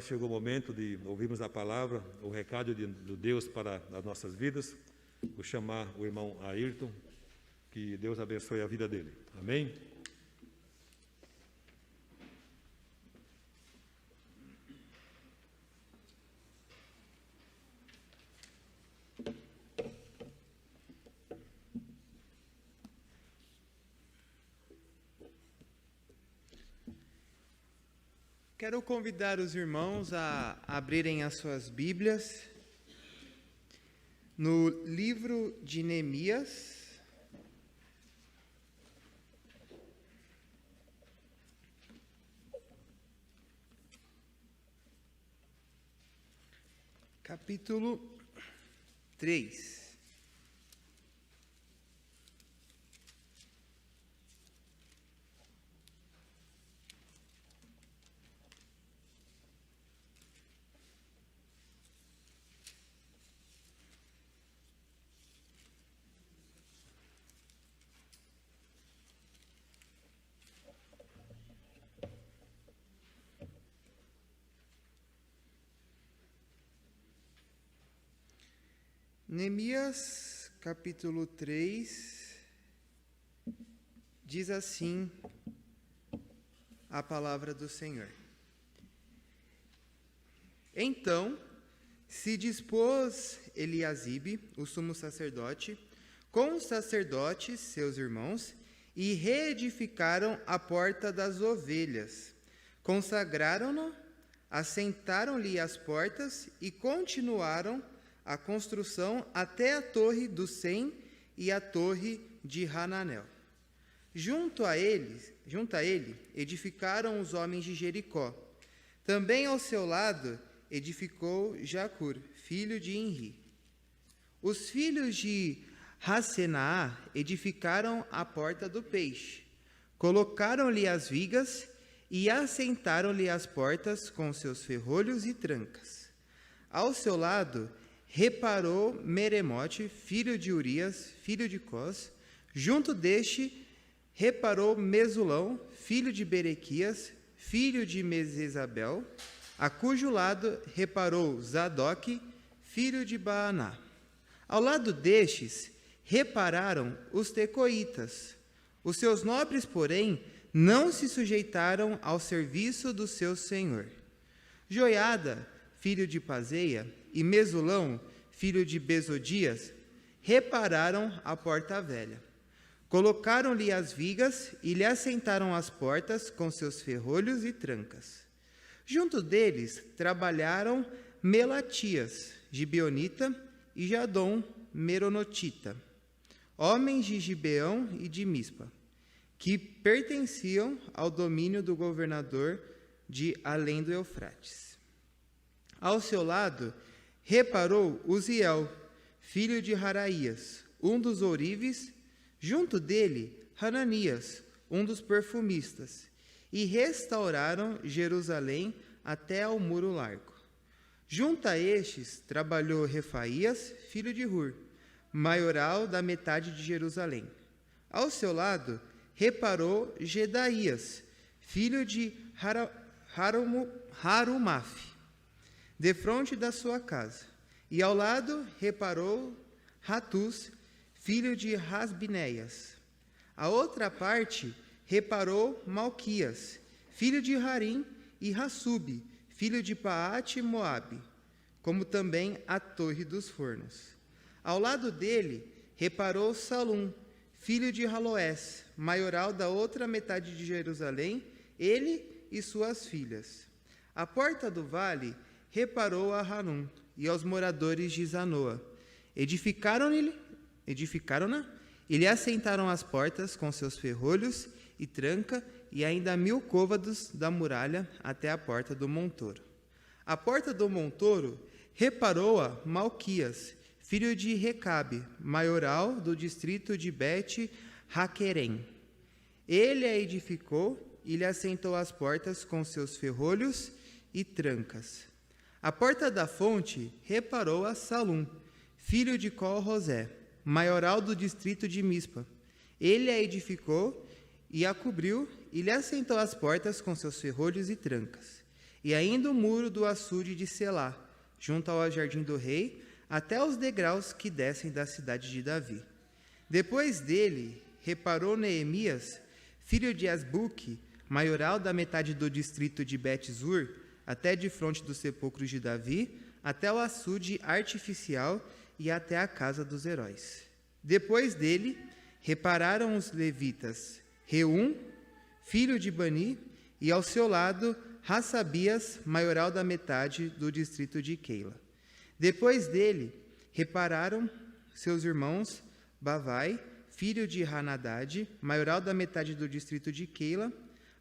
chegou o momento de ouvirmos a palavra, o recado de Deus para as nossas vidas. Vou chamar o irmão Ayrton, que Deus abençoe a vida dele. Amém? Quero convidar os irmãos a abrirem as suas Bíblias no livro de Neemias, capítulo 3. Neemias, capítulo 3, diz assim a palavra do Senhor. Então se dispôs Eliasibe, o sumo sacerdote, com os sacerdotes, seus irmãos, e reedificaram a porta das ovelhas, consagraram-no, assentaram-lhe as portas e continuaram a construção até a torre do Sem e a torre de Hananel. Junto a ele, edificaram os homens de Jericó. Também ao seu lado edificou Jacur, filho de Inri. Os filhos de Hassenaá edificaram a porta do peixe, colocaram-lhe as vigas e assentaram-lhe as portas com seus ferrolhos e trancas. Ao seu lado reparou Meremote, filho de Urias, filho de Cós. Junto deste reparou Mesulão, filho de Berequias, filho de Mesesabel, a cujo lado reparou Zadok, filho de Baaná. Ao lado destes repararam os tecoitas. Os seus nobres, porém, não se sujeitaram ao serviço do seu senhor. Joiada, filho de Paseia, e Mesulão, filho de Besodias, repararam a porta velha. Colocaram-lhe as vigas e lhe assentaram as portas com seus ferrolhos e trancas. Junto deles trabalharam Melatias, gibeonita, e Jadom, meronotita, homens de Gibeão e de Mispa, que pertenciam ao domínio do governador de além do Eufrates. Ao seu lado reparou Uziel, filho de Haraías, um dos ourives, junto dele Hananias, um dos perfumistas, e restauraram Jerusalém até ao muro largo. Junto a estes trabalhou Refaías, filho de Hur, maioral da metade de Jerusalém. Ao seu lado reparou Gedaías, filho de Harumaf, defronte da sua casa, e ao lado reparou Ratus, filho de Rasbinéias. A outra parte reparou Malquias, filho de Harim, e Hassub, filho de Paate Moabe, como também a torre dos fornos. Ao lado dele reparou Salum, filho de Haloés, maioral da outra metade de Jerusalém, ele e suas filhas. A porta do vale reparou a Hanum e aos moradores de Zanoa. Edificaram-na e lhe assentaram as portas com seus ferrolhos e tranca e ainda 1000 côvados da muralha até a porta do montouro. A porta do montouro reparou-a Malquias, filho de Recabe, maioral do distrito de Bet-Haquerem. Ele a edificou e lhe assentou as portas com seus ferrolhos e trancas. A porta da fonte reparou a Salum, filho de Col-Rosé, maioral do distrito de Mispa. Ele a edificou e a cobriu e lhe assentou as portas com seus ferrolhos e trancas. e ainda o muro do açude de Selá, junto ao jardim do rei, até os degraus que descem da cidade de Davi. Depois dele, reparou Neemias, filho de Asbuque, maioral da metade do distrito de Bet-Zur, até de fronte dos sepulcros de Davi, até o açude artificial e até a casa dos heróis. Depois dele, repararam os levitas Reum, filho de Bani, e ao seu lado, Hassabias, maioral da metade do distrito de Keila. Depois dele, repararam seus irmãos Bavai, filho de Hanadad, maioral da metade do distrito de Keila.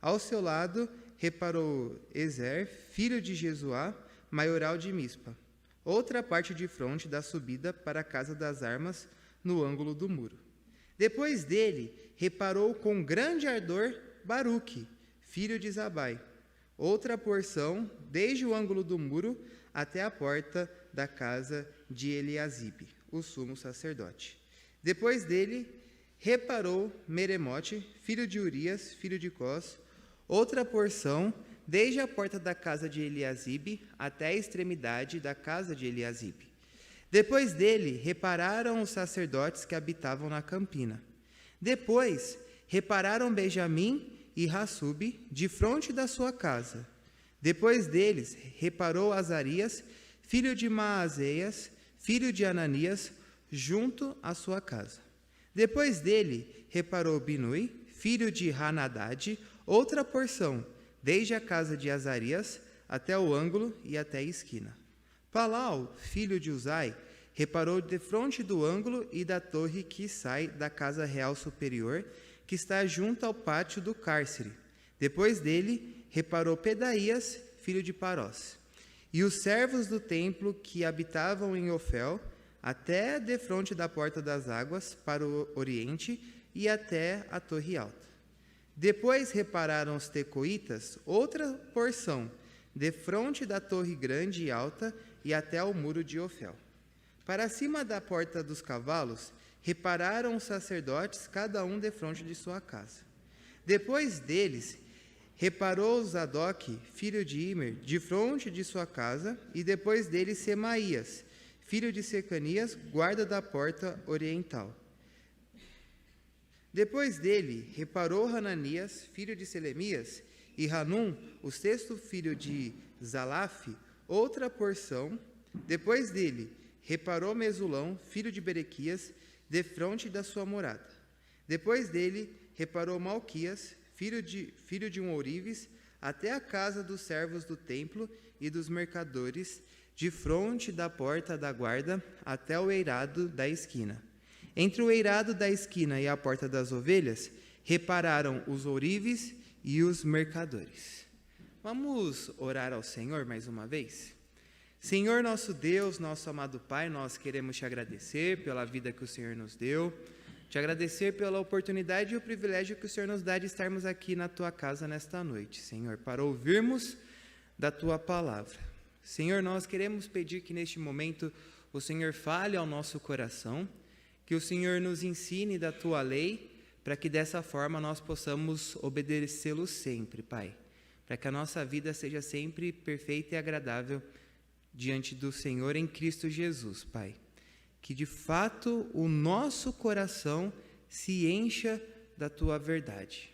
Ao seu lado, reparou Ezer, filho de Jesuá, maioral de Mispa, outra parte de fronte da subida para a casa das armas, no ângulo do muro. Depois dele, reparou com grande ardor Baruque, filho de Zabai, outra porção, desde o ângulo do muro até a porta da casa de Eliasibe, o sumo sacerdote. Depois dele, reparou Meremote, filho de Urias, filho de Cós, outra porção, desde a porta da casa de Eliasibe até a extremidade da casa de Eliasibe. Depois dele, repararam os sacerdotes que habitavam na campina. Depois, repararam Benjamim e Hassube, de fronte da sua casa. Depois deles, reparou Azarias, filho de Maazéias, filho de Ananias, junto à sua casa. Depois dele, reparou Binui, filho de Hanadad, outra porção, desde a casa de Azarias até o ângulo e até a esquina. Palau, filho de Uzai, reparou defronte do ângulo e da torre que sai da casa real superior, que está junto ao pátio do cárcere. Depois dele, reparou Pedaías, filho de Parós, e os servos do templo que habitavam em Ofel, até defronte da porta das águas, para o oriente, e até a torre alta. Depois repararam os tecoitas, outra porção, defronte da torre grande e alta, e até ao muro de Ofel. Para cima da porta dos cavalos, repararam os sacerdotes, cada um defronte de sua casa. Depois deles, reparou Zadok, filho de Imer, de fronte de sua casa, e depois dele Semaías, filho de Secanias, guarda da porta oriental. Depois dele, reparou Hananias, filho de Selemias, e Hanum, o sexto filho de Zalaf, outra porção. Depois dele, reparou Mesulão, filho de Berequias, defronte da sua morada. Depois dele, reparou Malquias, filho de um ourives, até a casa dos servos do templo e dos mercadores, de fronte da porta da guarda até o eirado da esquina. Entre o eirado da esquina e a porta das ovelhas, repararam os ourives e os mercadores. Vamos orar ao Senhor mais uma vez? Senhor nosso Deus, nosso amado Pai, nós queremos te agradecer pela vida que o Senhor nos deu, te agradecer pela oportunidade e o privilégio que o Senhor nos dá de estarmos aqui na tua casa nesta noite, Senhor, para ouvirmos da tua palavra. Senhor, nós queremos pedir que neste momento o Senhor fale ao nosso coração, que o Senhor nos ensine da tua lei, para que dessa forma nós possamos obedecê-lo sempre, Pai, para que a nossa vida seja sempre perfeita e agradável diante do Senhor em Cristo Jesus, Pai. Que de fato o nosso coração se encha da tua verdade.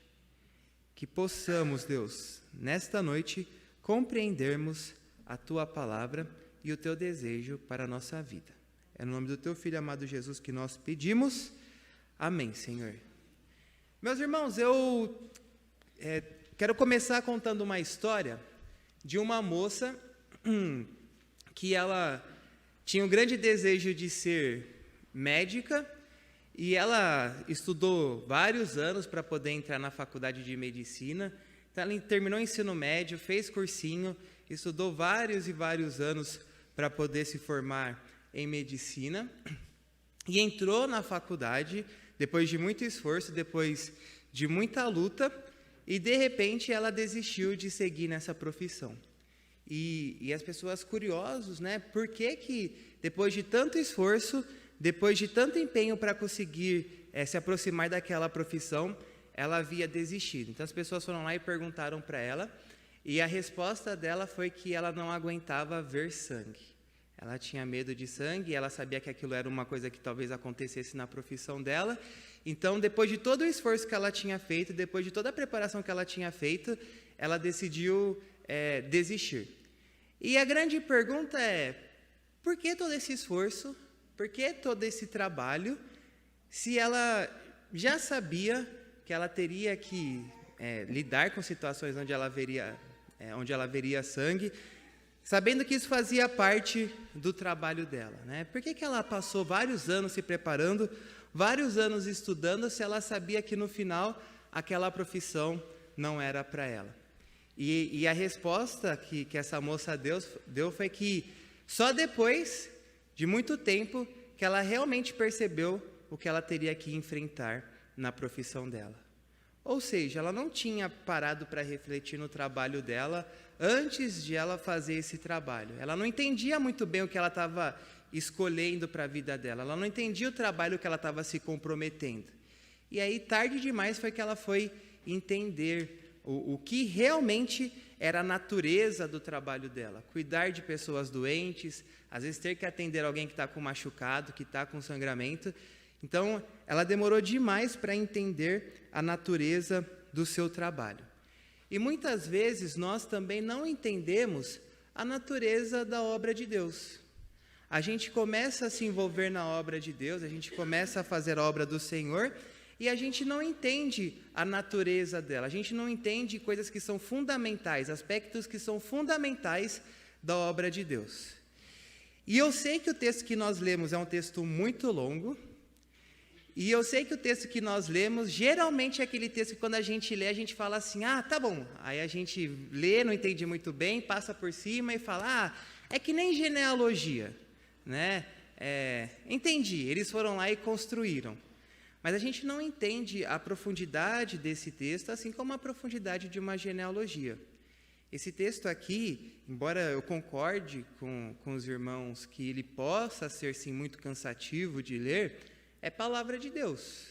Que possamos, Deus, nesta noite, compreendermos a tua palavra e o teu desejo para a nossa vida. É no nome do teu Filho amado Jesus que nós pedimos. Amém, Senhor. Meus irmãos, eu quero começar contando uma história de uma moça que ela tinha um grande desejo de ser médica e ela estudou vários anos para poder entrar na faculdade de medicina. Então, ela terminou o ensino médio, fez cursinho, estudou vários e vários anos para poder se formar em medicina e entrou na faculdade depois de muito esforço, depois de muita luta, e de repente ela desistiu de seguir nessa profissão. E as pessoas curiosas, né? Por que depois de tanto esforço, depois de tanto empenho para conseguir se aproximar daquela profissão, ela havia desistido? Então as pessoas foram lá e perguntaram para ela, E a resposta dela foi que ela não aguentava ver sangue. Ela tinha medo de sangue, ela sabia que aquilo era uma coisa que talvez acontecesse na profissão dela. Então, depois de todo o esforço que ela tinha feito, depois de toda a preparação que ela tinha feito, ela decidiu desistir. E a grande pergunta é, por que todo esse esforço? Por que todo esse trabalho? Se ela já sabia que ela teria que lidar com situações onde ela veria sangue, sabendo que isso fazia parte do trabalho dela, né? Por que ela passou vários anos se preparando, vários anos estudando, se ela sabia que no final aquela profissão não era para ela? E a resposta que essa moça deu foi que só depois de muito tempo que ela realmente percebeu o que ela teria que enfrentar na profissão dela. Ou seja, ela não tinha parado para refletir no trabalho dela antes de ela fazer esse trabalho. Ela não entendia muito bem o que ela estava escolhendo para a vida dela. Ela não entendia o trabalho que ela estava se comprometendo. E aí, tarde demais, foi que ela foi entender o que realmente era a natureza do trabalho dela. Cuidar de pessoas doentes, às vezes ter que atender alguém que está com machucado, que está com sangramento. Então, ela demorou demais para entender a natureza do seu trabalho. E muitas vezes nós também não entendemos a natureza da obra de Deus. A gente começa a se envolver na obra de Deus, a gente começa a fazer a obra do Senhor e a gente não entende a natureza dela, a gente não entende coisas que são fundamentais, aspectos que são fundamentais da obra de Deus. E eu sei que o texto que nós lemos é um texto muito longo, e eu sei que o texto que nós lemos, geralmente é aquele texto que quando a gente lê, a gente fala assim, tá bom. Aí a gente lê, não entende muito bem, passa por cima e fala, é que nem genealogia, né? Entendi, eles foram lá e construíram. Mas a gente não entende a profundidade desse texto, assim como a profundidade de uma genealogia. Esse texto aqui, embora eu concorde com os irmãos que ele possa ser, sim, muito cansativo de ler, é palavra de Deus.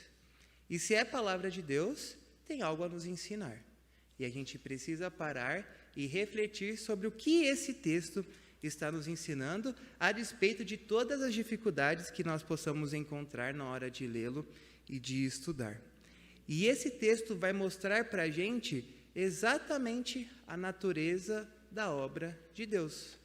E se é palavra de Deus, tem algo a nos ensinar. E a gente precisa parar e refletir sobre o que esse texto está nos ensinando, a despeito de todas as dificuldades que nós possamos encontrar na hora de lê-lo e de estudar. E esse texto vai mostrar para a gente exatamente a natureza da obra de Deus.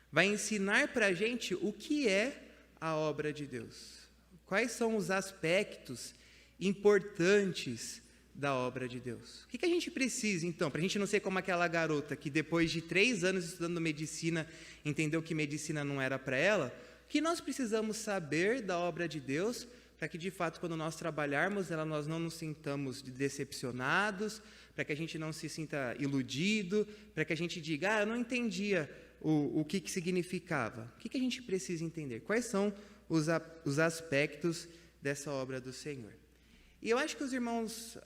Vai ensinar para a gente o que é a obra de Deus. Quais são os aspectos importantes da obra de Deus? O que a gente precisa, então, para a gente não ser como aquela garota que depois de 3 anos estudando medicina, entendeu que medicina não era para ela? O que nós precisamos saber da obra de Deus para que, de fato, quando nós trabalharmos, nós não nos sintamos decepcionados, para que a gente não se sinta iludido, para que a gente diga, eu não entendia o que significava. O que a gente precisa entender? Quais são os aspectos dessa obra do Senhor? E eu acho que os irmãos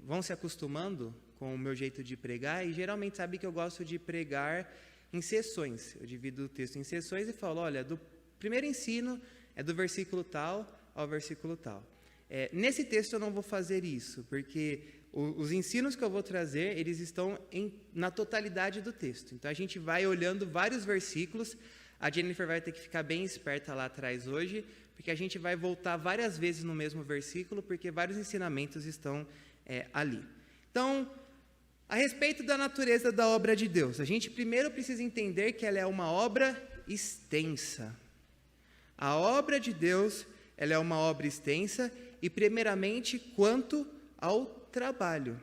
vão se acostumando com o meu jeito de pregar, e geralmente sabe que eu gosto de pregar em sessões. Eu divido o texto em sessões e falo, olha, do primeiro ensino é do versículo tal ao versículo tal. Nesse texto eu não vou fazer isso, porque os ensinos que eu vou trazer, eles estão na totalidade do texto. Então a gente vai olhando vários versículos. A Jennifer vai ter que ficar bem esperta lá atrás hoje, porque a gente vai voltar várias vezes no mesmo versículo, porque vários ensinamentos estão ali. Então, a respeito da natureza da obra de Deus, a gente primeiro precisa entender que ela é uma obra extensa. A obra de Deus, ela é uma obra extensa, e primeiramente quanto ao trabalho.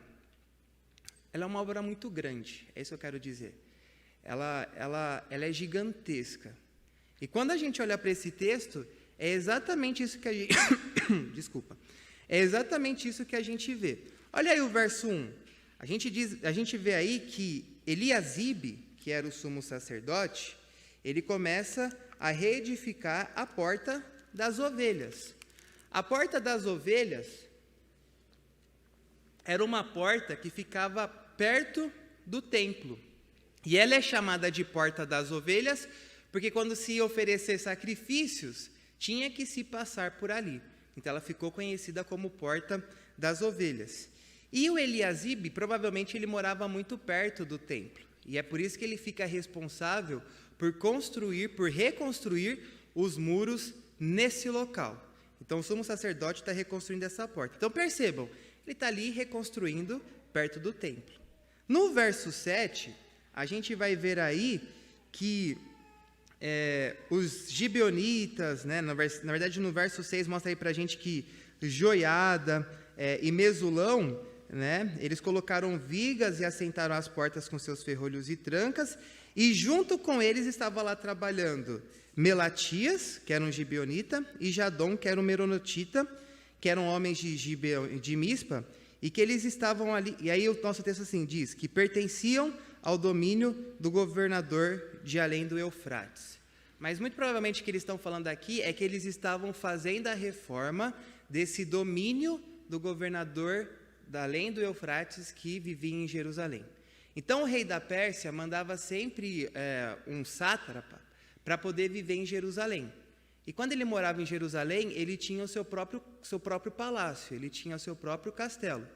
Ela é uma obra muito grande, é isso que eu quero dizer. Ela é gigantesca. E quando a gente olha para esse texto, é exatamente isso que a gente... Desculpa. É exatamente isso que a gente vê. Olha aí o verso 1. A gente vê aí que Eliasibe, que era o sumo sacerdote, ele começa a reedificar a porta das ovelhas. A porta das ovelhas era uma porta que ficava perto do templo. E ela é chamada de porta das ovelhas, porque quando se oferecer sacrifícios, tinha que se passar por ali. Então ela ficou conhecida como porta das ovelhas. E o Eliasibe, provavelmente ele morava muito perto do templo. E é por isso que ele fica responsável por reconstruir os muros nesse local. Então o sumo sacerdote está reconstruindo essa porta. Então percebam, ele está ali reconstruindo perto do templo. No verso 7, a gente vai ver aí que os gibeonitas, né, na verdade no verso 6 mostra aí para a gente que Joiada e Mesulão, né, eles colocaram vigas e assentaram as portas com seus ferrolhos e trancas, e junto com eles estava lá trabalhando Melatias, que era um gibeonita, e Jadom, que era um meronotita, que eram homens de Mispa, e que eles estavam ali, e aí o nosso texto assim diz, que pertenciam ao domínio do governador de além do Eufrates. Mas muito provavelmente o que eles estão falando aqui é que eles estavam fazendo a reforma desse domínio do governador da além do Eufrates que vivia em Jerusalém. Então o rei da Pérsia mandava sempre um sátrapa para poder viver em Jerusalém. E quando ele morava em Jerusalém, ele tinha o seu próprio palácio, ele tinha o seu próprio castelo,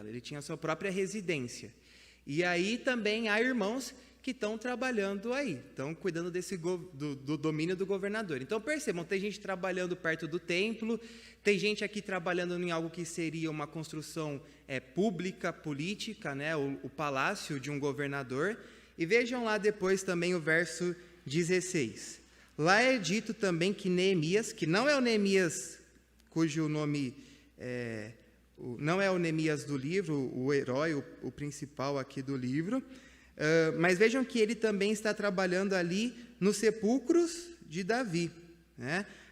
ele tinha a sua própria residência. E aí também há irmãos que estão trabalhando aí, estão cuidando do domínio do governador. Então percebam, tem gente trabalhando perto do templo, tem gente aqui trabalhando em algo que seria uma construção pública, política, o palácio de um governador. E vejam lá depois também o verso 16. Lá é dito também que Neemias, que não é o Neemias cujo nome não é o Neemias do livro, o herói, o principal aqui do livro, mas vejam que ele também está trabalhando ali nos sepulcros de Davi,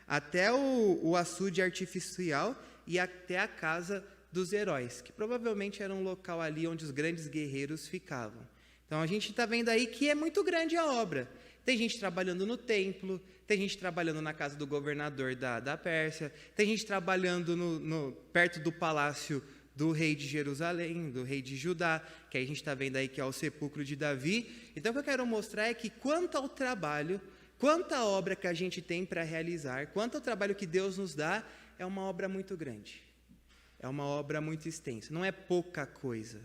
até o açude artificial e até a casa dos heróis, que provavelmente era um local ali onde os grandes guerreiros ficavam. Então a gente está vendo aí que é muito grande a obra. Tem gente trabalhando no templo, tem gente trabalhando na casa do governador da Pérsia, tem gente trabalhando perto do palácio do rei de Jerusalém, do rei de Judá, que aí a gente está vendo aí que é o sepulcro de Davi. Então o que eu quero mostrar é que quanto ao trabalho, quanto à obra que a gente tem para realizar, quanto ao trabalho que Deus nos dá, é uma obra muito grande, é uma obra muito extensa, não é pouca coisa.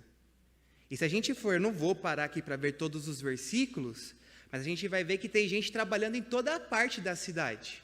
E se a gente for, não vou parar aqui para ver todos os versículos, mas a gente vai ver que tem gente trabalhando em toda a parte da cidade.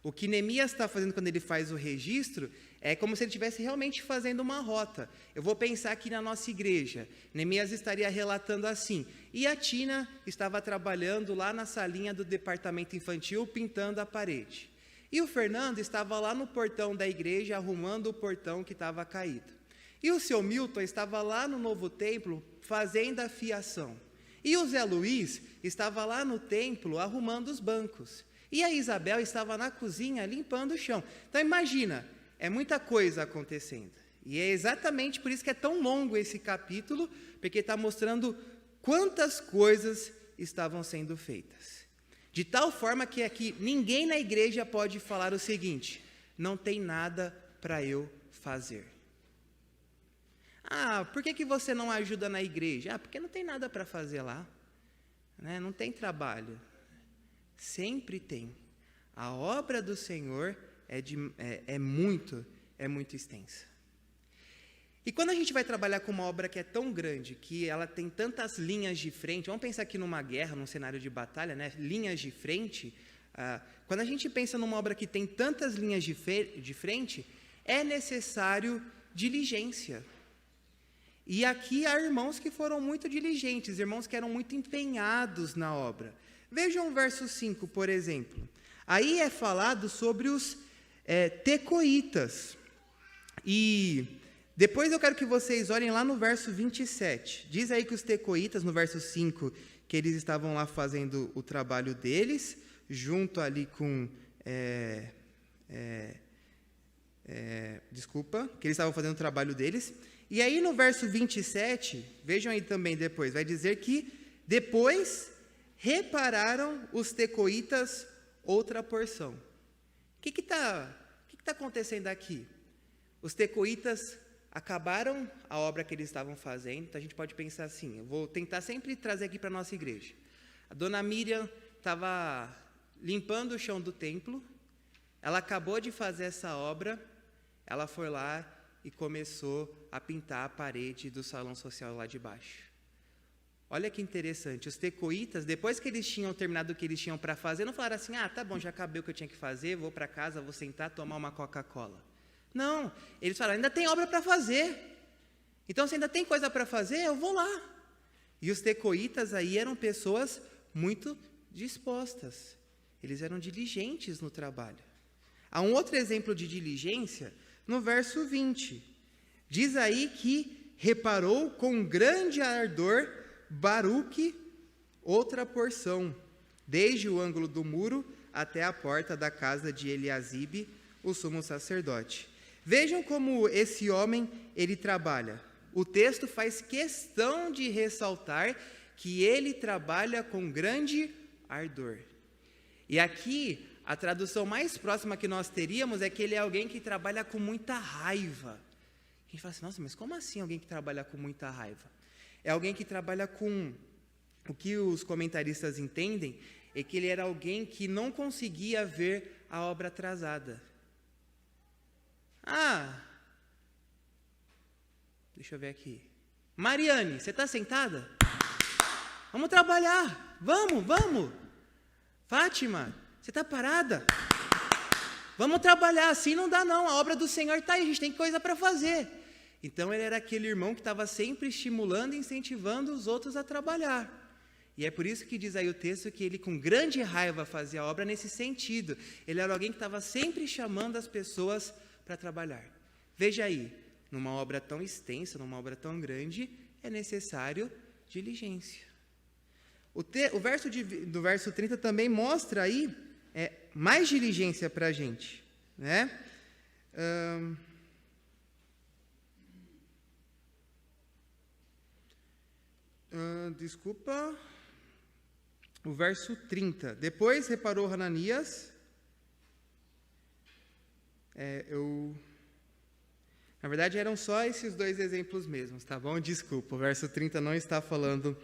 O que Neemias está fazendo quando ele faz o registro é como se ele estivesse realmente fazendo uma rota. Eu vou pensar aqui na nossa igreja. Neemias estaria relatando assim: e a Tina estava trabalhando lá na salinha do departamento infantil, pintando a parede. E o Fernando estava lá no portão da igreja, arrumando o portão que estava caído. E o seu Milton estava lá no novo templo, fazendo a fiação. E o Zé Luiz estava lá no templo, arrumando os bancos. E a Isabel estava na cozinha, limpando o chão. Então imagina, é muita coisa acontecendo. E é exatamente por isso que é tão longo esse capítulo, porque está mostrando quantas coisas estavam sendo feitas. De tal forma que aqui ninguém na igreja pode falar o seguinte: não tem nada para eu fazer. Ah, por que você não ajuda na igreja? Ah, porque não tem nada para fazer lá, não tem trabalho. Sempre tem. A obra do Senhor é muito extensa. E quando a gente vai trabalhar com uma obra que é tão grande, que ela tem tantas linhas de frente, vamos pensar aqui numa guerra, num cenário de batalha, linhas de frente, quando a gente pensa numa obra que tem tantas linhas de frente, é necessário diligência. E aqui há irmãos que foram muito diligentes, irmãos que eram muito empenhados na obra. Vejam o verso 5, por exemplo. Aí é falado sobre os tecoítas. E depois eu quero que vocês olhem lá no verso 27. Diz aí que os tecoítas, no verso 5, que eles estavam lá fazendo o trabalho deles, junto ali com... que eles estavam fazendo o trabalho deles. E aí no verso 27, vejam aí também depois, vai dizer que depois repararam os tecoítas outra porção. O que está acontecendo aqui? Os tecoítas acabaram a obra que eles estavam fazendo, então a gente pode pensar assim, eu vou tentar sempre trazer aqui para a nossa igreja. A dona Miriam estava limpando o chão do templo, ela acabou de fazer essa obra, ela foi lá e começou a pintar a parede do salão social lá de baixo. Olha que interessante, os tecoítas, depois que eles tinham terminado o que eles tinham para fazer, não falaram assim, tá bom, já acabei o que eu tinha que fazer, vou para casa, vou sentar, tomar uma Coca-Cola. Não, eles falaram, ainda tem obra para fazer. Então, se ainda tem coisa para fazer, eu vou lá. E os tecoítas aí eram pessoas muito dispostas. Eles eram diligentes no trabalho. Há um outro exemplo de diligência no verso 20. Diz aí que reparou com grande ardor Baruque outra porção, desde o ângulo do muro até a porta da casa de Eliasibe, o sumo sacerdote. Vejam como esse homem, ele trabalha. O texto faz questão de ressaltar que ele trabalha com grande ardor. E aqui, a tradução mais próxima que nós teríamos é que ele é alguém que trabalha com muita raiva. A gente fala assim, nossa, mas como assim alguém que trabalha com muita raiva? É alguém que trabalha com... O que os comentaristas entendem é que ele era alguém que não conseguia ver a obra atrasada. Deixa eu ver aqui. Mariane, você está sentada? Vamos trabalhar. Vamos. Fátima, você está parada? Vamos trabalhar. Assim não dá não. A obra do Senhor está aí. A gente tem coisa para fazer. Então, ele era aquele irmão que estava sempre estimulando e incentivando os outros a trabalhar. E é por isso que diz aí o texto que ele, com grande raiva, fazia a obra nesse sentido. Ele era alguém que estava sempre chamando as pessoas para trabalhar. Veja aí, numa obra tão extensa, numa obra tão grande, é necessário diligência. O verso do verso 30 também mostra aí mais diligência para a gente, né? O verso 30. Depois reparou Hananias. Na verdade, eram só esses dois exemplos mesmos, tá bom? Desculpa, o verso 30 não está falando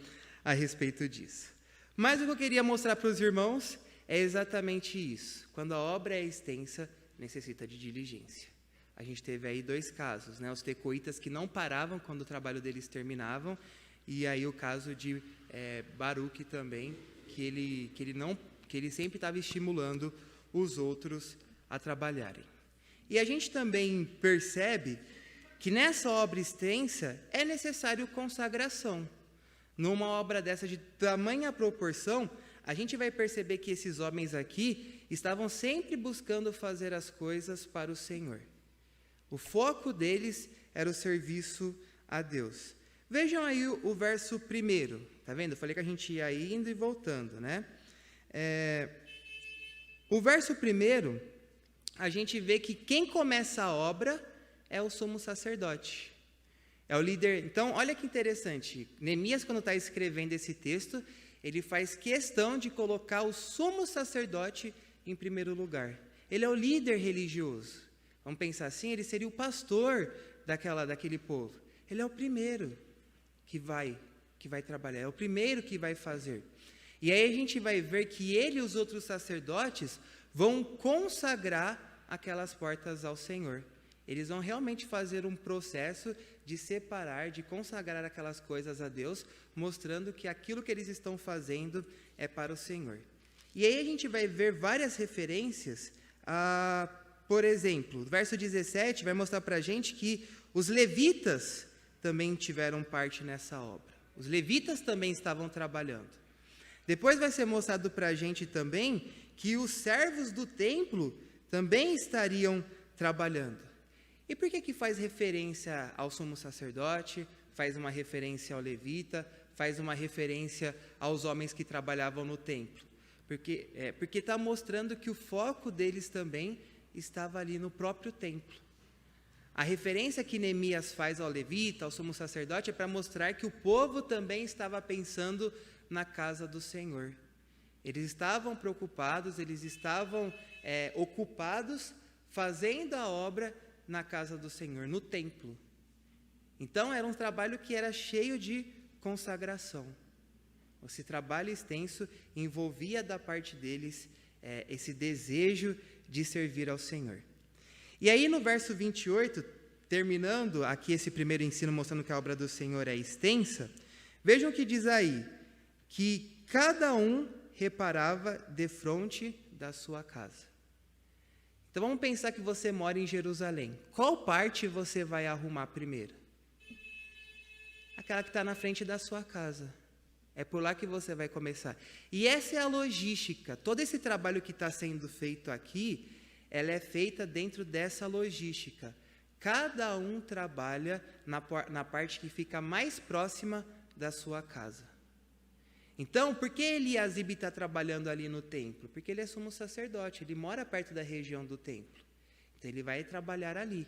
a respeito disso. Mas o que eu queria mostrar para os irmãos é exatamente isso. Quando a obra é extensa, necessita de diligência. A gente teve aí dois casos, né? Os tecoítas que não paravam quando o trabalho deles terminavam, e aí o caso de Baruque também, que ele sempre estava estimulando os outros a trabalharem. E a gente também percebe que nessa obra extensa é necessário consagração. Numa obra dessa de tamanha proporção, a gente vai perceber que esses homens aqui estavam sempre buscando fazer as coisas para o Senhor. O foco deles era o serviço a Deus. Vejam aí o verso 1, tá vendo? Eu falei que a gente ia indo e voltando, né? O verso 1, a gente vê que quem começa a obra é o sumo sacerdote. É o líder. Então, olha que interessante. Neemias, quando está escrevendo esse texto, ele faz questão de colocar o sumo sacerdote em primeiro lugar. Ele é o líder religioso. Vamos pensar assim, ele seria o pastor daquele povo. Ele é o primeiro que vai trabalhar, é o primeiro que vai fazer. E aí a gente vai ver que ele e os outros sacerdotes vão consagrar aquelas portas ao Senhor. Eles vão realmente fazer um processo de separar, de consagrar aquelas coisas a Deus, mostrando que aquilo que eles estão fazendo é para o Senhor. E aí a gente vai ver várias referências, por exemplo, o verso 17 vai mostrar para a gente que os levitas também tiveram parte nessa obra. Os levitas também estavam trabalhando. Depois vai ser mostrado para a gente também que os servos do templo também estariam trabalhando. E por que faz referência ao sumo sacerdote, faz uma referência ao levita, faz uma referência aos homens que trabalhavam no templo? Porque está mostrando que o foco deles também estava ali no próprio templo. A referência que Neemias faz ao levita, ao sumo sacerdote, é para mostrar que o povo também estava pensando na casa do Senhor. Eles estavam preocupados, eles estavam ocupados fazendo a obra na casa do Senhor, no templo. Então, era um trabalho que era cheio de consagração. Esse trabalho extenso envolvia da parte deles esse desejo de servir ao Senhor. E aí, no verso 28, terminando aqui esse primeiro ensino, mostrando que a obra do Senhor é extensa, vejam o que diz aí, que cada um reparava defronte da sua casa. Então vamos pensar que você mora em Jerusalém. Qual parte você vai arrumar primeiro? Aquela que está na frente da sua casa. É por lá que você vai começar. E essa é a logística. Todo esse trabalho que está sendo feito aqui, ela é feita dentro dessa logística. Cada um trabalha na parte que fica mais próxima da sua casa. Então, por que Eliasibe está trabalhando ali no templo? Porque ele é sumo sacerdote, ele mora perto da região do templo. Então, ele vai trabalhar ali.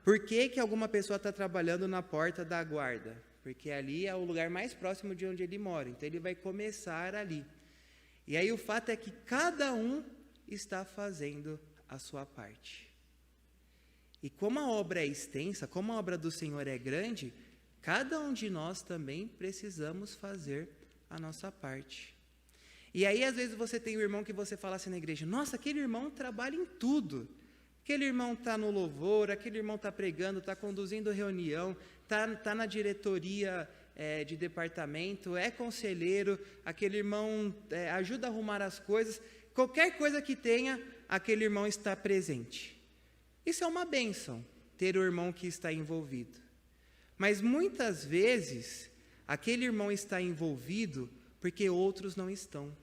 Por que alguma pessoa está trabalhando na porta da guarda? Porque ali é o lugar mais próximo de onde ele mora. Então, ele vai começar ali. E aí, o fato é que cada um está fazendo a sua parte. E como a obra é extensa, como a obra do Senhor é grande, cada um de nós também precisamos fazer a nossa parte. E aí, às vezes, você tem um irmão que você fala assim na igreja, nossa, aquele irmão trabalha em tudo. Aquele irmão está no louvor, aquele irmão está pregando, está conduzindo reunião, está na diretoria de departamento, é conselheiro, aquele irmão ajuda a arrumar as coisas. Qualquer coisa que tenha, aquele irmão está presente. Isso é uma bênção, ter o irmão que está envolvido. Mas muitas vezes, aquele irmão está envolvido porque outros não estão.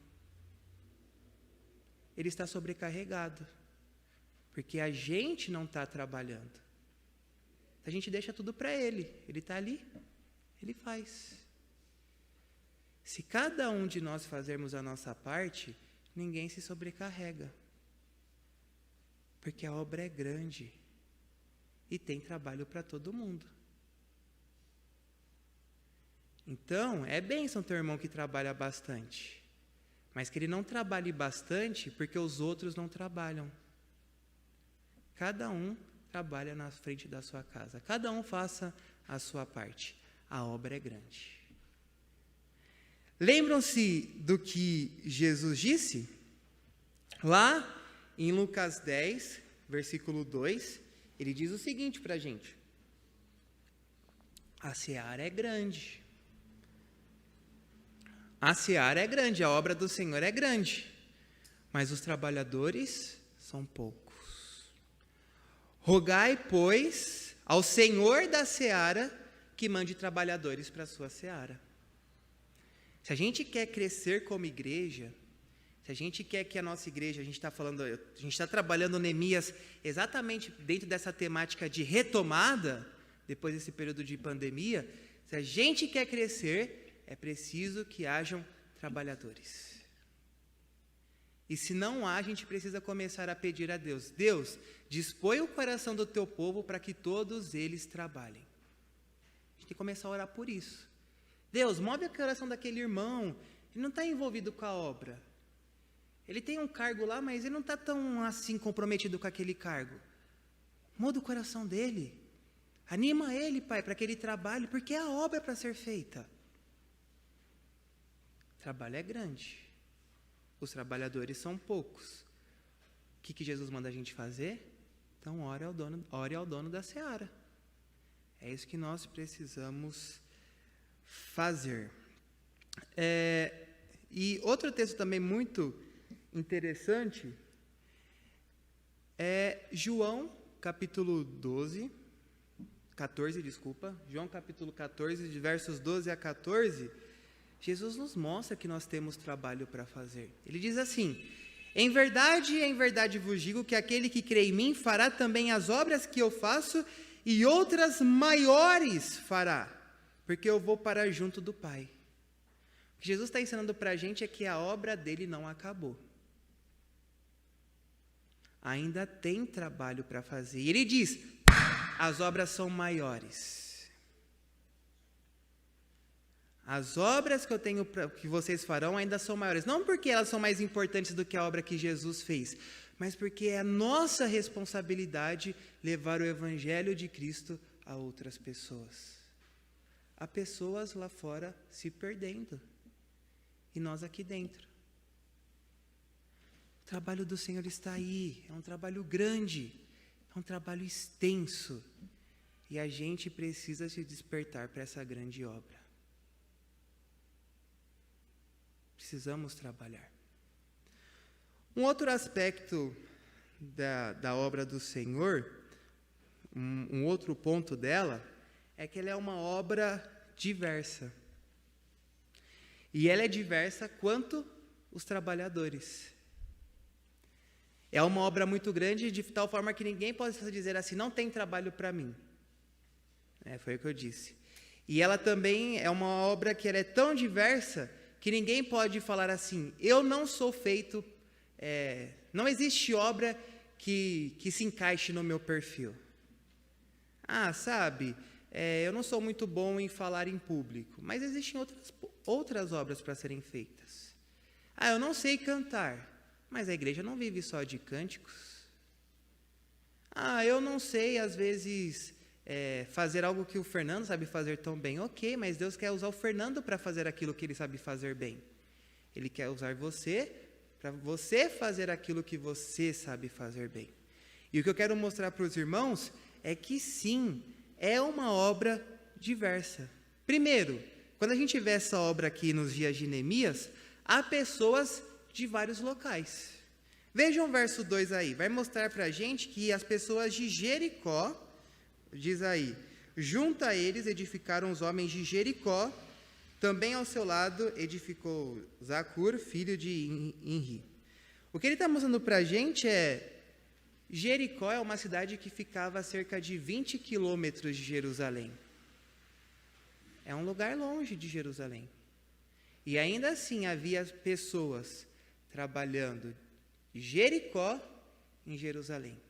Ele está sobrecarregado, porque a gente não está trabalhando. A gente deixa tudo para ele está ali, ele faz. Se cada um de nós fazermos a nossa parte, ninguém se sobrecarrega, porque a obra é grande e tem trabalho para todo mundo. Então, é bênção ter um irmão que trabalha bastante, mas que ele não trabalhe bastante porque os outros não trabalham. Cada um trabalha na frente da sua casa, cada um faça a sua parte. A obra é grande. Lembram-se do que Jesus disse? Lá em Lucas 10, versículo 2, ele diz o seguinte para a gente: a seara é grande. A seara é grande, a obra do Senhor é grande, mas os trabalhadores são poucos. Rogai, pois, ao Senhor da seara que mande trabalhadores para a sua seara. Se a gente quer crescer como igreja, se a gente quer que a nossa igreja, a gente está trabalhando Neemias exatamente dentro dessa temática de retomada, depois desse período de pandemia, se a gente quer crescer, é preciso que hajam trabalhadores. E se não há, a gente precisa começar a pedir a Deus: Deus, dispõe o coração do teu povo para que todos eles trabalhem. A gente tem que começar a orar por isso. Deus, move o coração daquele irmão, ele não está envolvido com a obra. Ele tem um cargo lá, mas ele não está tão assim comprometido com aquele cargo. Muda o coração dele. Anima ele, Pai, para que ele trabalhe, porque a obra é para ser feita. O trabalho é grande. Os trabalhadores são poucos. O que Jesus manda a gente fazer? Então, ore ao dono da seara. É isso que nós precisamos fazer. E outro texto também muito interessante é João capítulo 14, João capítulo 14, de versos 12 a 14, Jesus nos mostra que nós temos trabalho para fazer. Ele diz assim: em verdade vos digo que aquele que crê em mim fará também as obras que eu faço e outras maiores fará, porque eu vou para junto do Pai. O que Jesus está ensinando para a gente é que a obra dele não acabou. Ainda tem trabalho para fazer. E ele diz: as obras são maiores. As obras que eu tenho que vocês farão ainda são maiores. Não porque elas são mais importantes do que a obra que Jesus fez, mas porque é nossa responsabilidade levar o Evangelho de Cristo a outras pessoas. Há pessoas lá fora se perdendo, e nós aqui dentro. O trabalho do Senhor está aí, é um trabalho grande, É um trabalho extenso. E a gente precisa se despertar para essa grande obra. Precisamos trabalhar. Um outro aspecto da obra do Senhor, um outro ponto dela, é que ela é uma obra diversa. E ela é diversa quanto os trabalhadores. É uma obra muito grande, de tal forma que ninguém possa dizer assim, não tem trabalho para mim. Foi o que eu disse. E ela também é uma obra que ela é tão diversa, que ninguém pode falar assim, eu não sou feito, não existe obra que se encaixe no meu perfil. Eu não sou muito bom em falar em público, mas existem outras obras para serem feitas. Eu não sei cantar, mas a igreja não vive só de cânticos. Eu não sei, às vezes, fazer algo que o Fernando sabe fazer tão bem. Ok, mas Deus quer usar o Fernando para fazer aquilo que ele sabe fazer bem. Ele quer usar você para você fazer aquilo que você sabe fazer bem. E o que eu quero mostrar para os irmãos é que sim, é uma obra diversa. Primeiro, quando a gente vê essa obra aqui nos dias de Neemias, há pessoas de vários locais. Vejam o verso 2 aí, vai mostrar para a gente que as pessoas de Jericó, diz aí, junto a eles edificaram os homens de Jericó, também ao seu lado edificou Zacur, filho de Inri. O que ele está mostrando para a gente Jericó é uma cidade que ficava a cerca de 20 quilômetros de Jerusalém. É um lugar longe de Jerusalém. E ainda assim havia pessoas trabalhando de Jericó em Jerusalém.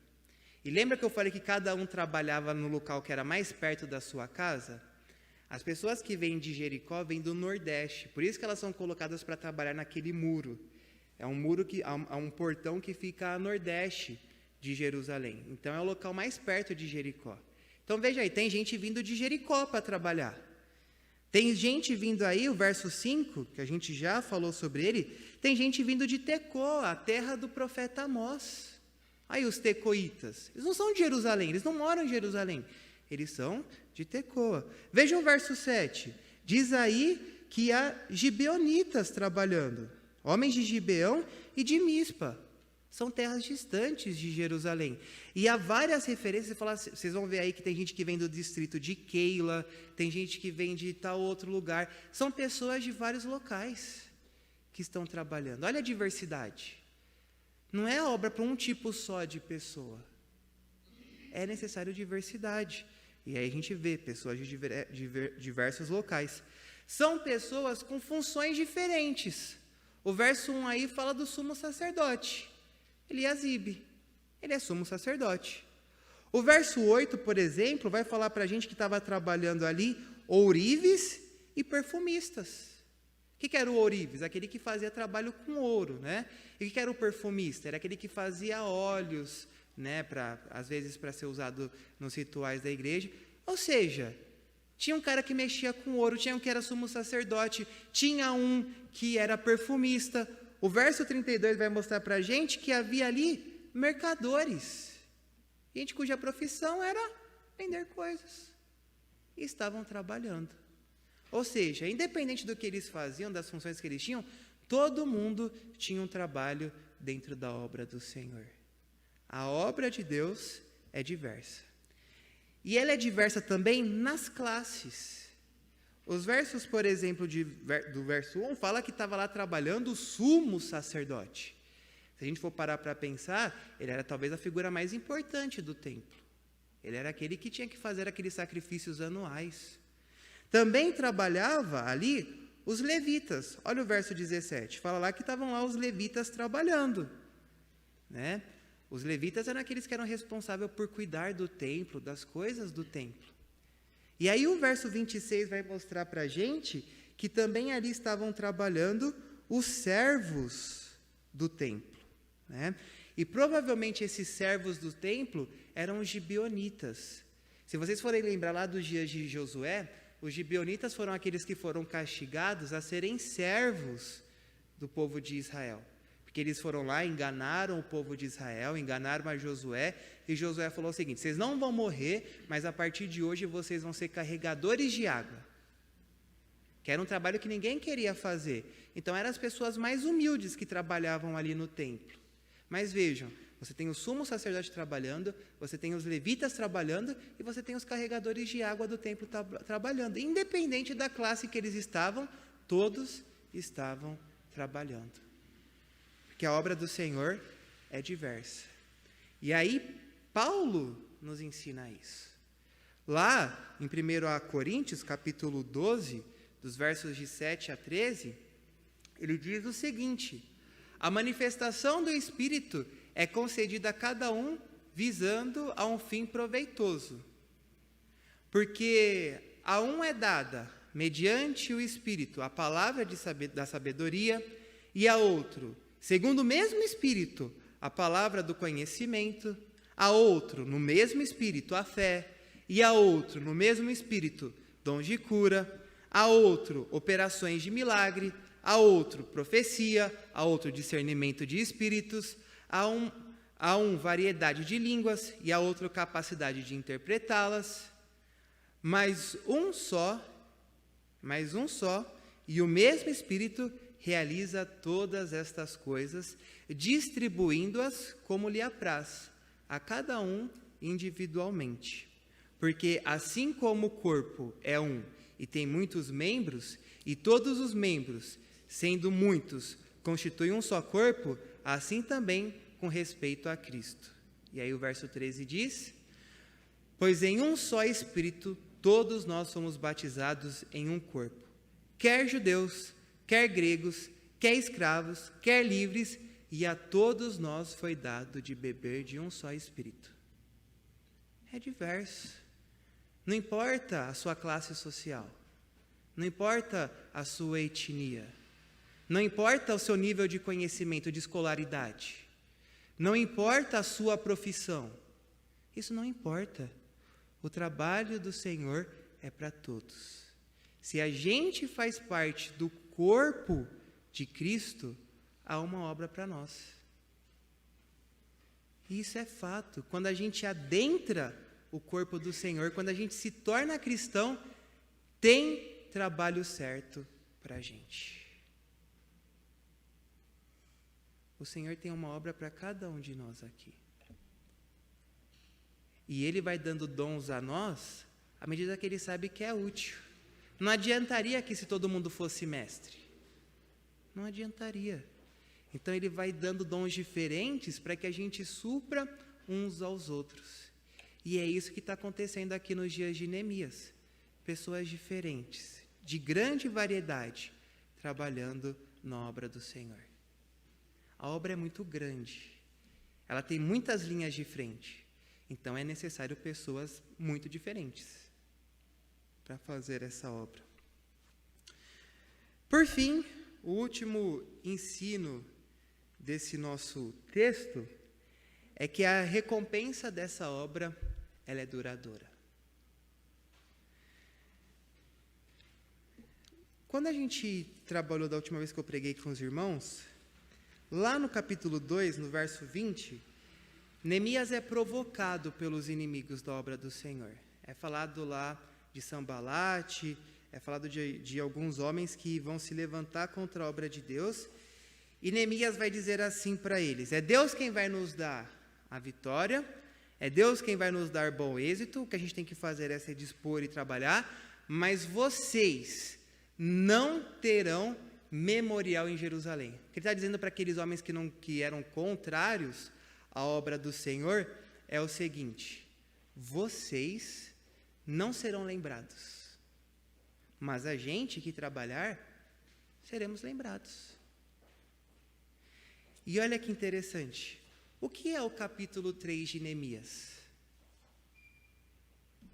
E lembra que eu falei que cada um trabalhava no local que era mais perto da sua casa? As pessoas que vêm de Jericó vêm do Nordeste, por isso que elas são colocadas para trabalhar naquele muro. É um muro há um portão que fica a nordeste de Jerusalém. Então é o local mais perto de Jericó. Então veja aí, tem gente vindo de Jericó para trabalhar. Tem gente vindo aí, o verso 5, que a gente já falou sobre ele, tem gente vindo de Tecoa, a terra do profeta Amós. Aí os tecoítas, eles não são de Jerusalém, eles não moram em Jerusalém, eles são de Tecoa. Vejam o verso 7, diz aí que há gibeonitas trabalhando, homens de Gibeão e de Mispa, são terras distantes de Jerusalém. E há várias referências, vocês vão ver aí que tem gente que vem do distrito de Keila, tem gente que vem de tal outro lugar, são pessoas de vários locais que estão trabalhando. Olha a diversidade. Não é obra para um tipo só de pessoa. É necessário diversidade. E aí a gente vê pessoas de diversos locais. São pessoas com funções diferentes. O verso 1 aí fala do sumo sacerdote, Eliasibe. Ele é sumo sacerdote. O verso 8, por exemplo, vai falar para a gente que estava trabalhando ali ourives e perfumistas. O que era o ourives? Aquele que fazia trabalho com ouro, né? E o que era o perfumista? Era aquele que fazia óleos, né? Às vezes para ser usado nos rituais da igreja. Ou seja, tinha um cara que mexia com ouro, tinha um que era sumo sacerdote, tinha um que era perfumista. O verso 32 vai mostrar para a gente que havia ali mercadores, gente cuja profissão era vender coisas, e estavam trabalhando. Ou seja, independente do que eles faziam, das funções que eles tinham, todo mundo tinha um trabalho dentro da obra do Senhor. A obra de Deus é diversa. E ela é diversa também nas classes. Os versos, por exemplo, do verso 1, fala que estava lá trabalhando o sumo sacerdote. Se a gente for parar para pensar, ele era talvez a figura mais importante do templo. Ele era aquele que tinha que fazer aqueles sacrifícios anuais. Também trabalhava ali os levitas. Olha o verso 17. Fala lá que estavam lá os levitas trabalhando, né? Os levitas eram aqueles que eram responsáveis por cuidar do templo, das coisas do templo. E aí o verso 26 vai mostrar para a gente que também ali estavam trabalhando os servos do templo, né? E provavelmente esses servos do templo eram os gibeonitas. Se vocês forem lembrar lá dos dias de Josué, os gibeonitas foram aqueles que foram castigados a serem servos do povo de Israel. Porque eles foram lá, enganaram o povo de Israel, enganaram a Josué, e Josué falou o seguinte: vocês não vão morrer, mas a partir de hoje vocês vão ser carregadores de água. Que era um trabalho que ninguém queria fazer. Então eram as pessoas mais humildes que trabalhavam ali no templo. Mas vejam, você tem o sumo sacerdote trabalhando, você tem os levitas trabalhando, e você tem os carregadores de água do templo trabalhando. Independente da classe que eles estavam, todos estavam trabalhando. Porque a obra do Senhor é diversa. E aí, Paulo nos ensina isso. Lá, em 1 Coríntios, capítulo 12, dos versos de 7 a 13, ele diz o seguinte: a manifestação do Espírito é concedida a cada um visando a um fim proveitoso. Porque a um é dada, mediante o Espírito, a palavra da sabedoria, e a outro, segundo o mesmo Espírito, a palavra do conhecimento, a outro, no mesmo Espírito, a fé, e a outro, no mesmo Espírito, dons de cura, a outro, operações de milagre, a outro, profecia, a outro, discernimento de espíritos, a um variedade de línguas, e a outro, capacidade de interpretá-las, mas um só, e o mesmo Espírito realiza todas estas coisas, distribuindo-as como lhe apraz, a cada um individualmente. Porque assim como o corpo é um e tem muitos membros, e todos os membros, sendo muitos, constituem um só corpo, assim também com respeito a Cristo. E aí o verso 13 diz: pois em um só Espírito todos nós somos batizados em um corpo, quer judeus, quer gregos, quer escravos, quer livres, e a todos nós foi dado de beber de um só Espírito. É diverso. Não importa a sua classe social, não importa a sua etnia, não importa o seu nível de conhecimento, de escolaridade, não importa a sua profissão, isso não importa. O trabalho do Senhor é para todos. Se a gente faz parte do corpo de Cristo, há uma obra para nós. E isso é fato. Quando a gente adentra o corpo do Senhor, quando a gente se torna cristão, tem trabalho certo para a gente. O Senhor tem uma obra para cada um de nós aqui. E Ele vai dando dons a nós à medida que Ele sabe que é útil. Não adiantaria que se todo mundo fosse mestre. Não adiantaria. Então Ele vai dando dons diferentes para que a gente supra uns aos outros. E é isso que está acontecendo aqui nos dias de Neemias. Pessoas diferentes, de grande variedade, trabalhando na obra do Senhor. A obra é muito grande. Ela tem muitas linhas de frente. Então é necessário pessoas muito diferentes para fazer essa obra. Por fim, o último ensino desse nosso texto é que a recompensa dessa obra, ela é duradoura. Quando a gente trabalhou da última vez que eu preguei com os irmãos, lá no capítulo 2, no verso 20, Neemias é provocado pelos inimigos da obra do Senhor. É falado lá de Sambalate, é falado de alguns homens que vão se levantar contra a obra de Deus, e Neemias vai dizer assim para eles: é Deus quem vai nos dar a vitória, é Deus quem vai nos dar bom êxito, o que a gente tem que fazer é se dispor e trabalhar, mas vocês não terão memorial em Jerusalém. O que ele está dizendo para aqueles homens que eram contrários à obra do Senhor é o seguinte: vocês não serão lembrados, mas a gente que trabalhar, seremos lembrados. E olha que interessante, o que é o capítulo 3 de Neemias?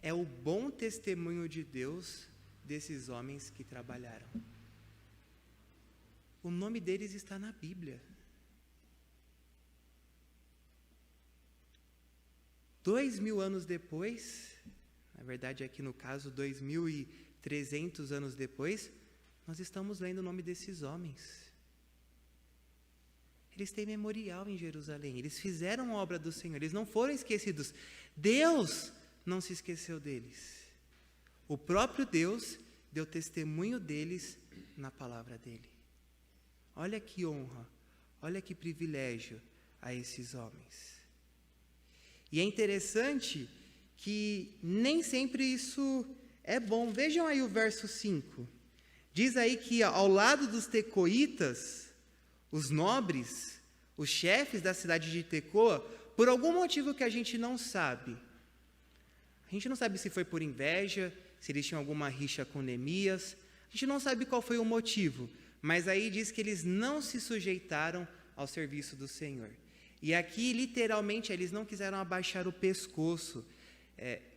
É o bom testemunho de Deus desses homens que trabalharam. O nome deles está na Bíblia. 2000 anos depois, na verdade aqui no caso 2300 anos depois, nós estamos lendo o nome desses homens. Eles têm memorial em Jerusalém. Eles fizeram a obra do Senhor. Eles não foram esquecidos. Deus não se esqueceu deles. O próprio Deus deu testemunho deles na palavra dele. Olha que honra, olha que privilégio a esses homens. E é interessante que nem sempre isso é bom. Vejam aí o verso 5. Diz aí que ao lado dos tecoitas, os nobres, os chefes da cidade de Tecoa, por algum motivo que a gente não sabe. A gente não sabe se foi por inveja, se eles tinham alguma rixa com Neemias. A gente não sabe qual foi o motivo, mas aí diz que eles não se sujeitaram ao serviço do Senhor. E aqui, literalmente, eles não quiseram abaixar o pescoço.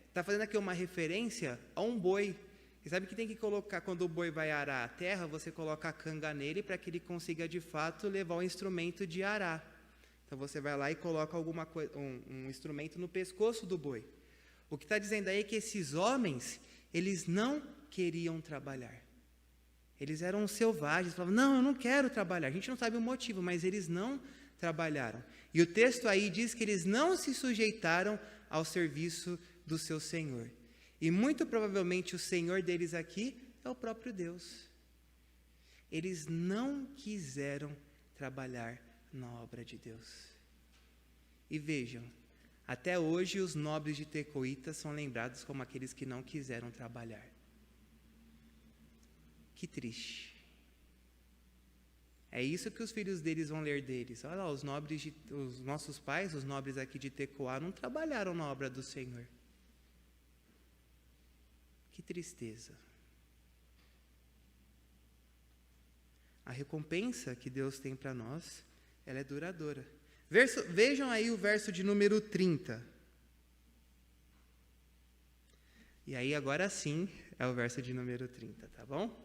Está fazendo aqui uma referência a um boi. E sabe que tem que colocar, quando o boi vai arar a terra, você coloca a canga nele para que ele consiga, de fato, levar o instrumento de arar. Então, você vai lá e coloca um instrumento no pescoço do boi. O que está dizendo aí é que esses homens, eles não queriam trabalhar. Eles eram selvagens, falavam, não, eu não quero trabalhar. A gente não sabe o motivo, mas eles não trabalharam. E o texto aí diz que eles não se sujeitaram ao serviço do seu Senhor. E muito provavelmente o Senhor deles aqui é o próprio Deus. Eles não quiseram trabalhar na obra de Deus. E vejam, até hoje os nobres de Tecoíta são lembrados como aqueles que não quiseram trabalhar. Que triste. É isso que os filhos deles vão ler deles. Olha lá, os nossos pais, os nobres aqui de Tecoá, não trabalharam na obra do Senhor. Que tristeza. A recompensa que Deus tem para nós, ela é duradoura. Vejam aí o verso de número 30. E aí, agora sim, é o verso de número 30, tá bom?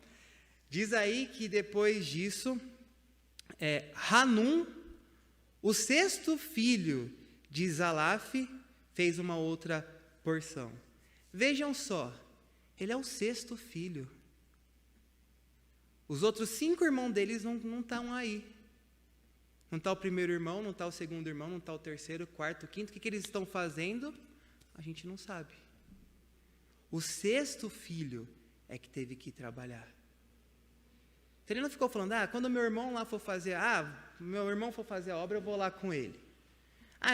Diz aí que depois disso, Hanum, o sexto filho de Zalaf, fez uma outra porção. Vejam só, ele é o sexto filho. Os outros 5 irmãos deles não estão aí. Não está o primeiro irmão, não está o segundo irmão, não está o terceiro, quarto, quinto. O que eles estão fazendo? A gente não sabe. O sexto filho é que teve que trabalhar. Então ele não ficou falando, quando meu irmão lá for fazer, meu irmão for fazer a obra, eu vou lá com ele.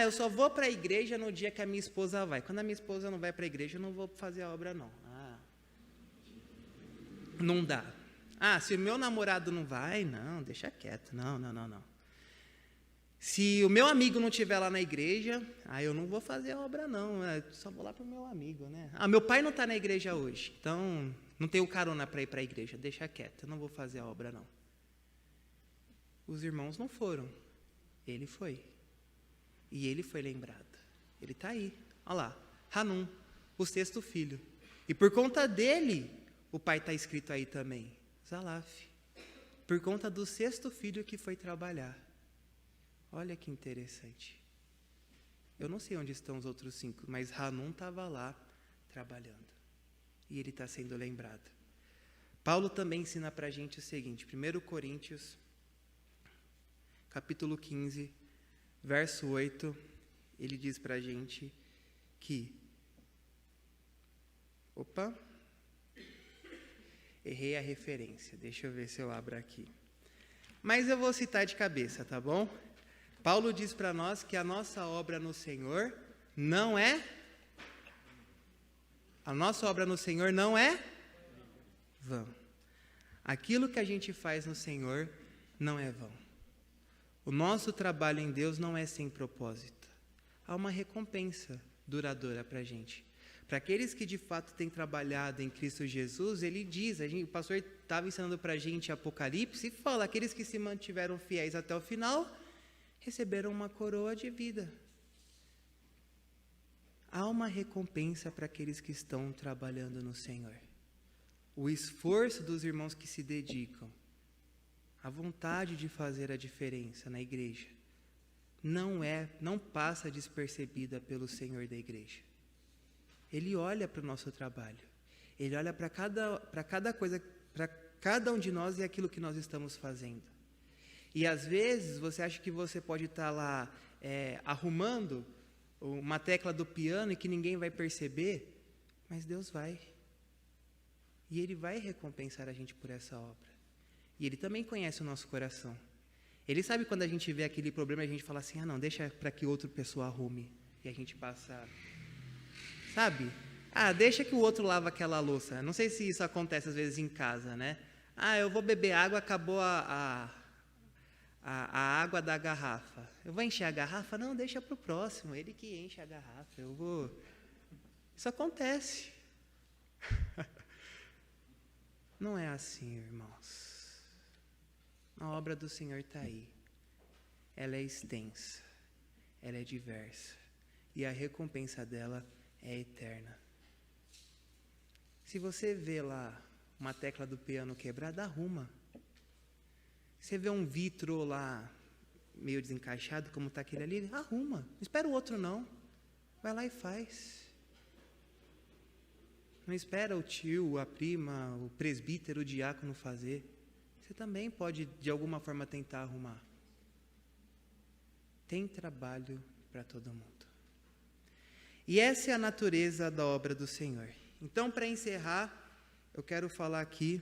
Eu só vou para a igreja no dia que a minha esposa vai. Quando a minha esposa não vai para a igreja, eu não vou fazer a obra, não. Não dá. Se o meu namorado não vai, não, deixa quieto. Não. Se o meu amigo não estiver lá na igreja, eu não vou fazer a obra, não. Só vou lá para o meu amigo, né? Meu pai não está na igreja hoje, então não tenho carona para ir para a igreja. Deixa quieto, eu não vou fazer a obra, não. Os irmãos não foram. Ele foi. E ele foi lembrado. Ele está aí. Olha lá. Hanum, o sexto filho. E por conta dele, o pai está escrito aí também. Zalaf. Por conta do sexto filho que foi trabalhar. Olha que interessante. Eu não sei onde estão os outros 5, mas Hanum estava lá trabalhando. E ele está sendo lembrado. Paulo também ensina para a gente o seguinte, 1 Coríntios, capítulo 15, verso 8, ele diz para a gente que... Errei a referência, deixa eu ver se eu abro aqui. Mas eu vou citar de cabeça, tá bom? Paulo diz para nós que a nossa obra no Senhor não é... A nossa obra no Senhor não é vão. Aquilo que a gente faz no Senhor não é vão. O nosso trabalho em Deus não é sem propósito. Há uma recompensa duradoura para a gente. Para aqueles que de fato têm trabalhado em Cristo Jesus, ele diz, o pastor estava ensinando para a gente Apocalipse, e fala, aqueles que se mantiveram fiéis até o final, receberam uma coroa de vida. Há uma recompensa para aqueles que estão trabalhando no Senhor. O esforço dos irmãos que se dedicam, a vontade de fazer a diferença na igreja, não passa despercebida pelo Senhor da igreja. Ele olha para o nosso trabalho. Ele olha para cada coisa, para cada um de nós e aquilo que nós estamos fazendo. E às vezes você acha que você pode estar lá arrumando uma tecla do piano e que ninguém vai perceber, mas Deus vai. E Ele vai recompensar a gente por essa obra. E Ele também conhece o nosso coração. Ele sabe quando a gente vê aquele problema, a gente fala assim, não, deixa para que outra pessoa arrume. E a gente passa, sabe? Deixa que o outro lava aquela louça. Não sei se isso acontece às vezes em casa, né? Eu vou beber água, acabou a água da garrafa. Eu vou encher a garrafa? Não, deixa para o próximo, ele que enche a garrafa. Isso acontece. Não é assim, irmãos. A obra do Senhor está aí. Ela é extensa, ela é diversa, e a recompensa dela é eterna. Se você vê lá uma tecla do piano quebrada, arruma. Você vê um vitro lá meio desencaixado, como está aquele ali, arruma. Não espera o outro não. Vai lá e faz. Não espera o tio, a prima, o presbítero, o diácono fazer. Você também pode, de alguma forma, tentar arrumar. Tem trabalho para todo mundo. E essa é a natureza da obra do Senhor. Então, para encerrar, eu quero falar aqui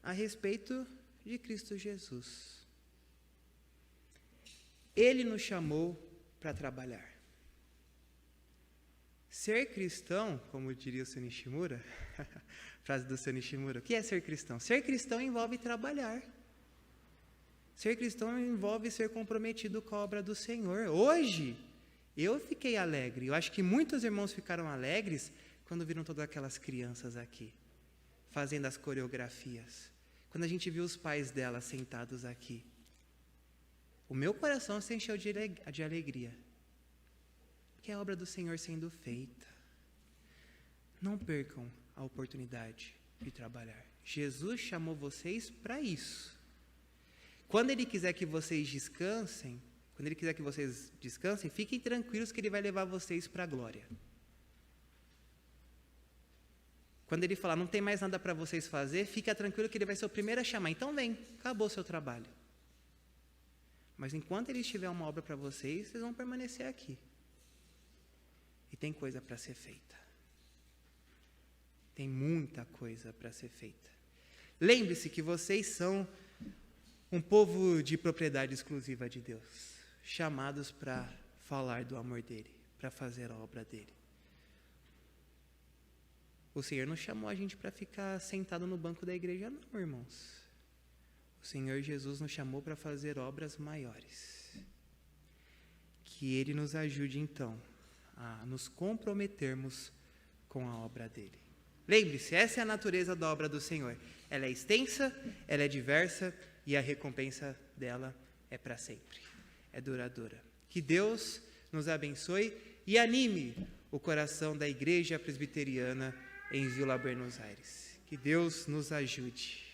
a respeito de Cristo Jesus. Ele nos chamou para trabalhar. Ser cristão, como diria o Seu Nishimura, frase do Seu Nishimura, o que é ser cristão? Ser cristão envolve trabalhar. Ser cristão envolve ser comprometido com a obra do Senhor. Hoje, eu fiquei alegre. Eu acho que muitos irmãos ficaram alegres quando viram todas aquelas crianças aqui, fazendo as coreografias. Quando a gente viu os pais delas sentados aqui. O meu coração se encheu de alegria. Que é a obra do Senhor sendo feita. Não percam a oportunidade de trabalhar. Jesus chamou vocês para isso. Quando Ele quiser que vocês descansem, fiquem tranquilos que Ele vai levar vocês para a glória. Quando Ele falar, não tem mais nada para vocês fazer, fica tranquilo que Ele vai ser o primeiro a chamar. Então vem, acabou o seu trabalho. Mas enquanto Ele tiver uma obra para vocês, vocês vão permanecer aqui. E tem coisa para ser feita. Tem muita coisa para ser feita. Lembre-se que vocês são um povo de propriedade exclusiva de Deus, chamados para falar do amor dEle, para fazer a obra dEle. O Senhor não chamou a gente para ficar sentado no banco da igreja, não, irmãos. O Senhor Jesus nos chamou para fazer obras maiores. Que Ele nos ajude, então, a nos comprometermos com a obra dEle. Lembre-se, essa é a natureza da obra do Senhor. Ela é extensa, ela é diversa e a recompensa dela é para sempre. É duradoura. Que Deus nos abençoe e anime o coração da Igreja Presbiteriana em Vila Buenos Aires. Que Deus nos ajude.